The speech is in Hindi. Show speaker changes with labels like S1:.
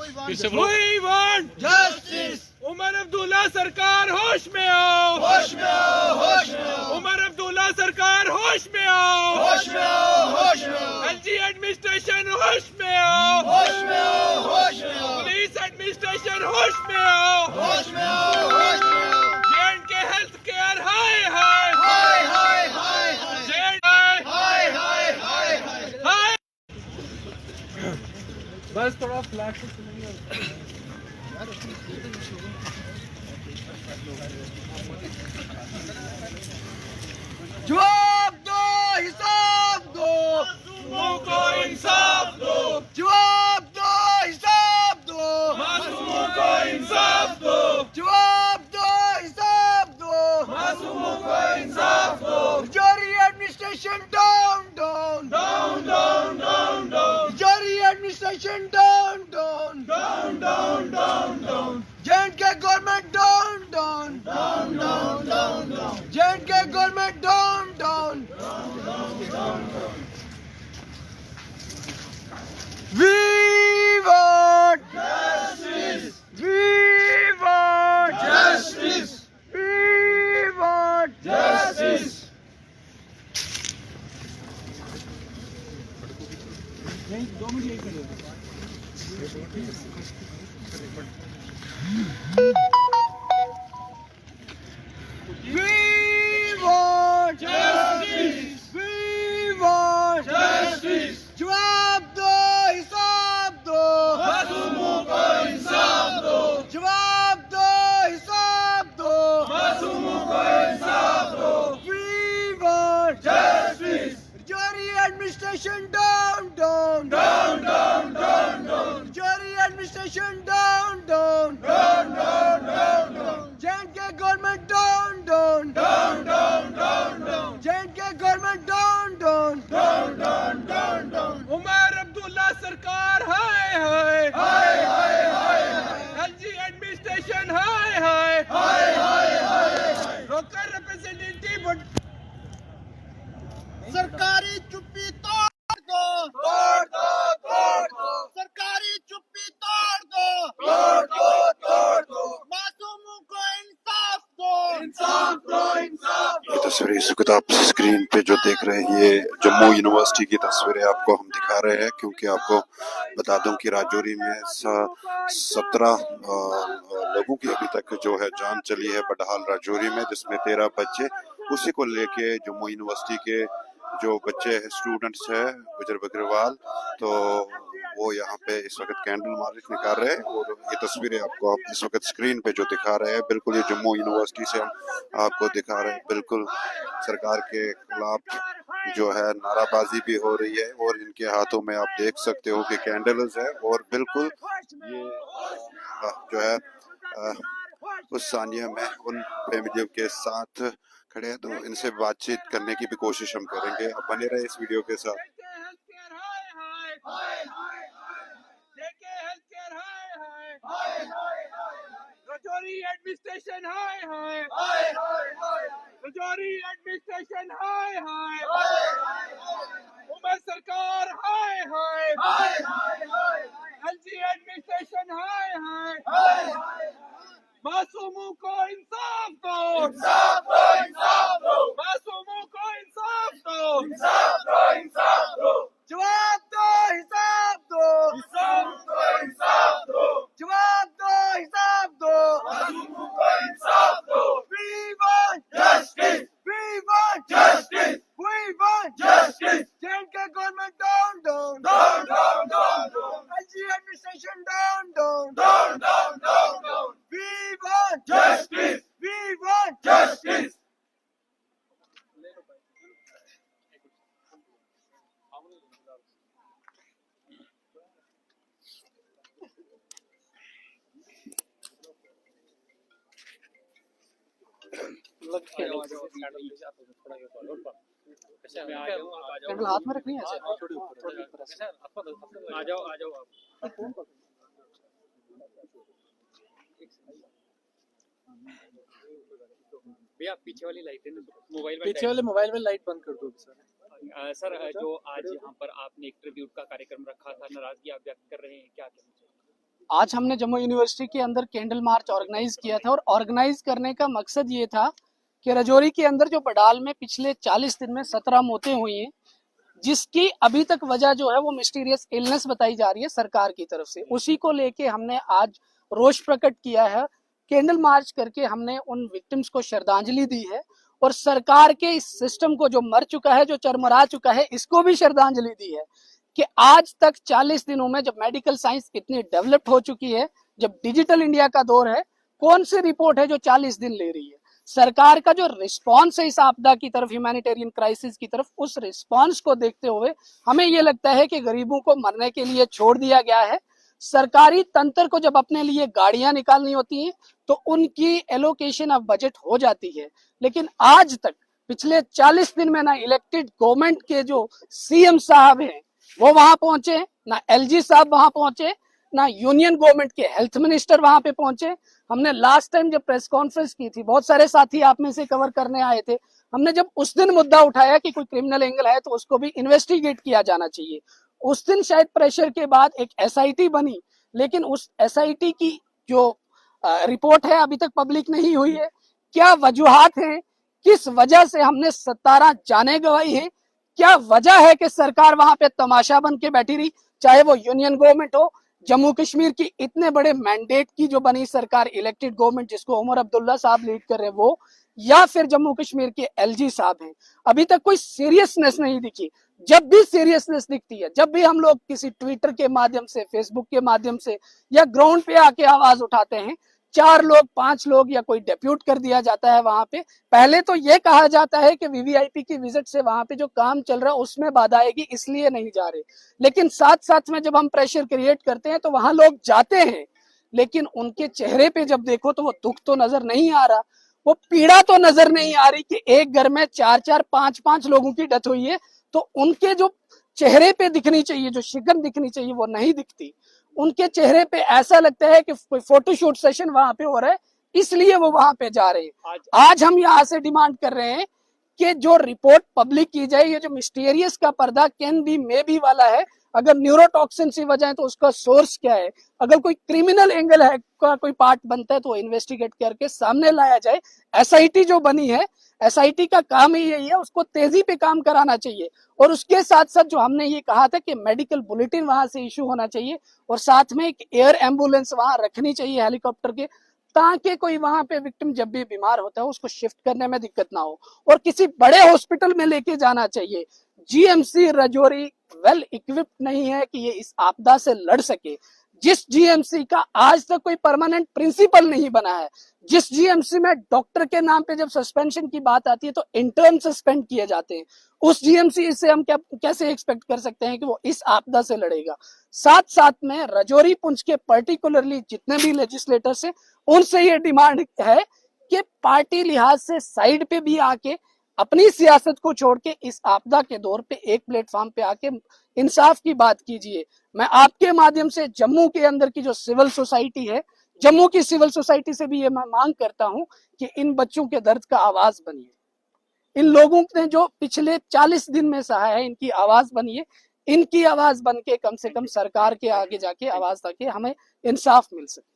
S1: We want justice. Umar Abdullah सरकार होश में आओ, होश में आओ, होश में आओ। उमर अब्दुल्ला सरकार होश में आओ, होश में आओ, होश में आओ। एलजी एडमिनिस्ट्रेशन होश में आओ, होश में आओ, होश में आओ। पुलिस एडमिनिस्ट्रेशन होश में आओ, होश में आओ, होश में आओ। जे हेल्थ केयर हाय हाय हाय हाय हाय हाय हाय हाय हाय हाय। बस थोड़ा फ्लैश से चलेंगे। जवाब दो, हिसाब दो, मासूमों को इंसाफ दो। जवाब दो, हिसाब दो, मासूमों को इंसाफ दो। जवाब दो, हिसाब दो, मासूमों को इंसाफ दो। जारी administration down down down down down down. जारी administration down down down down down down. J&K government down down down down down down. J&K government down down down down down. We want justice. We want justice. We want justice. नहीं 2 मिनट यही करो। We want justice. We want justice. जवाब दो, हिसाब दो, मासूमों को इंसाफ दो। जवाब दो, हिसाब दो, मासूमों को इंसाफ दो। We want justice. जारी administration down down down down down down. जारी administration down down down down down down. J&K government down down down down down down. J&K government down down down down down down. Omar Abdullah सरकार हाय हाय हाय हाय हाय। एलजी एडमिनिस्ट्रेशन हाय हाय हाय हाय हाय। लोकल रिप्रेजेंटेटिव सरकारी चुप्पी तोड़ दो, तोड़ दो, तोड़ दो। सरकारी चुप्पी तोड़ दो, तोड़ दो, तोड़ दो। मासूमों को इंसाफ दो, इंसाफ दो, इंसाफ दो।
S2: ये तस्वीरें इस वक्त आप स्क्रीन पे जो देख रहे हैं ये जम्मू यूनिवर्सिटी की तस्वीरें आपको हम दिखा रहे हैं, क्योंकि आपको बता दूं कि राजौरी में 17 लोगों की अभी तक जो है जान चली है बडहाल राजौरी में, जिसमें 13 बच्चे। उसी को लेके जम्मू यूनिवर्सिटी के जो बच्चे स्टूडेंट्स है गुजर बकरवाल, तो वो यहाँ पे इस वक्त कैंडल मार्च निकाल रहे हैं। और ये तस्वीरें आपको आप इस वक्त स्क्रीन पे जो दिखा रहे हैं, बिल्कुल ये जम्मू यूनिवर्सिटी से हम आपको दिखा रहे हैं। बिल्कुल सरकार के खिलाफ जो है नाराबाजी भी हो रही है, और इनके हाथों में आप देख सकते हो कि कैंडल्स है। और बिल्कुल ये जो है उस सानिया में उन फैमिलियों के साथ खड़े हैं, तो इनसे बातचीत करने की भी कोशिश हम करेंगे। अब बने रहे इस वीडियो के साथ।
S1: राजौरी एडमिनिस्ट्रेशन हाय हाय, राजौरी एडमिनिस्ट्रेशन हाय हाय, उमर सरकार हाय हाय, एलजी एडमिनिस्ट्रेशन हाय हाय। मासूमों को इंसाफ दो, इंसाफ दो, इंसाफ दो। मासूमों को इंसाफ दो, इंसाफ दो, इंसाफ दो। जवाब दो, हिसाब दो, हिसाब दो, इंसाफ दो। जवाब दो, हिसाब दो, मासूमों को इंसाफ दो। We want justice. We want justice. We want justice. J&K government down down down down down down। LG administration down down down down down down। We want justice. We want justice.
S3: Candle हाथ में रखनी है ऐसे
S1: आ जाओ आप। भैया पीछे वाली लाइट है ना,
S3: मोबाइल में लाइट बंद कर दो सर।
S1: सर जो आज यहाँ पर आपने एक ट्रिब्यूट का कार्यक्रम रखा था, नाराजगी आप व्यक्त कर रहे हैं, क्या कहना चाहिए?
S4: आज हमने जम्मू यूनिवर्सिटी के अंदर कैंडल मार्च ऑर्गेनाइज किया था और ऑर्गेनाइज करने का मकसद ये था कि राजौरी के अंदर जो बडाल में पिछले 40 दिन में 17 मौतें हुई हैं, जिसकी अभी तक वजह जो है वो मिस्टीरियस इलनेस बताई जा रही है सरकार की तरफ से, उसी को लेके हमने आज रोष प्रकट किया है। कैंडल मार्च करके हमने उन विक्टिम्स को श्रद्धांजलि दी है और सरकार के इस सिस्टम को जो मर चुका है, जो चरमरा चुका है, इसको भी श्रद्धांजलि दी है कि आज तक 40 दिनों में जब मेडिकल साइंस इतनी डेवलप्ड हो चुकी है, जब डिजिटल इंडिया का दौर है, कौन सी रिपोर्ट है जो 40 दिन ले रही है। सरकार का जो रिस्पांस है इस आपदा की तरफ, ह्यूमैनिटेरियन क्राइसिस की तरफ, उस रिस्पांस को देखते हुए हमें ये लगता है कि गरीबों को मरने के लिए छोड़ दिया गया है। सरकारी तंत्र को जब अपने लिए गाड़ियां निकालनी होती हैं तो उनकी एलोकेशन ऑफ बजट हो जाती है, लेकिन आज तक पिछले 40 दिन में ना इलेक्टेड गवर्नमेंट के जो सीएम साहब हैं वो वहां पहुंचे, ना एलजी साहब वहां पहुंचे, ना यूनियन गवर्नमेंट के हेल्थ मिनिस्टर वहां पे पहुंचे। हमने लास्ट टाइम जब प्रेस कॉन्फ्रेंस की थी, बहुत सारे साथी आप में से कवर करने आए थे, हमने जब उस दिन मुद्दा उठाया कि कोई क्रिमिनल एंगल है तो उसको भी इन्वेस्टिगेट किया जाना चाहिए। उस दिन शायद प्रेशर के बाद एक एसआईटी बनी, लेकिन उस एसआईटी की जो रिपोर्ट है अभी तक पब्लिक नहीं हुई है। क्या वजूहात हैं, किस वजह से हमने 17 जाने गंवाई है, क्या वजह है कि सरकार वहां पे तमाशा बन के बैठी रही, चाहे वो यूनियन गवर्नमेंट हो, जम्मू कश्मीर की इतने बड़े मैंडेट की जो बनी सरकार, इलेक्टेड गवर्नमेंट जिसको उमर अब्दुल्ला साहब लीड कर रहे हैं वो, या फिर जम्मू कश्मीर के एलजी साहब हैं। अभी तक कोई सीरियसनेस नहीं दिखी। जब भी सीरियसनेस दिखती है, जब भी हम लोग किसी ट्विटर के माध्यम से, फेसबुक के माध्यम से या ग्राउंड पे आके आवाज उठाते हैं, 4 लोग 5 लोग या कोई डेप्यूट कर दिया जाता है वहां पे। पहले तो ये कहा जाता है कि वीवीआईपी की विजिट से वहां पे जो काम चल रहा है उसमें बाधा आएगी, इसलिए नहीं जा रहे। लेकिन साथ साथ में जब हम प्रेशर क्रिएट करते हैं तो वहां लोग जाते हैं, लेकिन उनके चेहरे पे जब देखो तो वो दुख तो नजर नहीं आ रहा, वो पीड़ा तो नजर नहीं आ रही कि एक घर में 4-4 5-5 लोगों की डेथ हुई है, तो उनके जो चेहरे पे दिखनी चाहिए, जो शिकन दिखनी चाहिए, वो नहीं दिखती। उनके चेहरे पे ऐसा लगता है कि कोई फोटोशूट सेशन वहां पे हो रहा है, इसलिए वो वहां पे जा रहे हैं। आज हम यहाँ से डिमांड कर रहे हैं कि जो रिपोर्ट पब्लिक की जाए, ये जो मिस्टीरियस का पर्दा कैन बी मे बी वाला है, अगर न्यूरोटॉक्सिन सी वजह है तो उसका सोर्स क्या है, अगर कोई क्रिमिनल एंगल है का कोई पार्ट बनता है तो इन्वेस्टिगेट करके सामने लाया जाए। एसआईटी जो बनी है, एसआईटी का काम ही यही है, उसको तेजी पे काम कराना चाहिए। और उसके साथ साथ जो हमने ये कहा था कि मेडिकल बुलेटिन वहां से इशू होना चाहिए और साथ में एक एयर एम्बुलेंस वहां रखनी चाहिए हेलीकॉप्टर के, ताकि कोई वहां पे विक्टिम जब भी बीमार होता है उसको शिफ्ट करने में दिक्कत ना हो, और किसी बड़े हॉस्पिटल में लेके जाना चाहिए। जीएमसी राजौरी वेल इक्विप्ड नहीं है कि ये इस आपदा से लड़ सके। जिस जीएमसी का आज तक कोई परमानेंट प्रिंसिपल नहीं बना है, जिस जीएमसी में डॉक्टर के नाम पे जब सस्पेंशन की बात आती है तो इंटर्न सस्पेंड किए जाते हैं, उस जीएमसी से हम कैसे एक्सपेक्ट कर सकते हैं कि वो इस आपदा से लड़ेगा। साथ साथ में राजौरी पुंछ के पर्टिकुलरली जितने भी लेजिस्लेटर्स हैं, उनसे ये डिमांड है कि पार्टी लिहाज से साइड पे भी आके अपनी सियासत को छोड़ के इस आपदा के दौर पे एक प्लेटफॉर्म पे आके इंसाफ की बात कीजिए। मैं आपके माध्यम से जम्मू के अंदर की जो सिविल सोसाइटी है, जम्मू की सिविल सोसाइटी से भी ये मैं मांग करता हूं कि इन बच्चों के दर्द का आवाज बनिए। इन लोगों ने जो पिछले 40 दिन में सहा है, इनकी आवाज बनिए। इनकी आवाज बन के कम से कम सरकार के आगे जाके आवाज ताकि हमें इंसाफ मिल सके।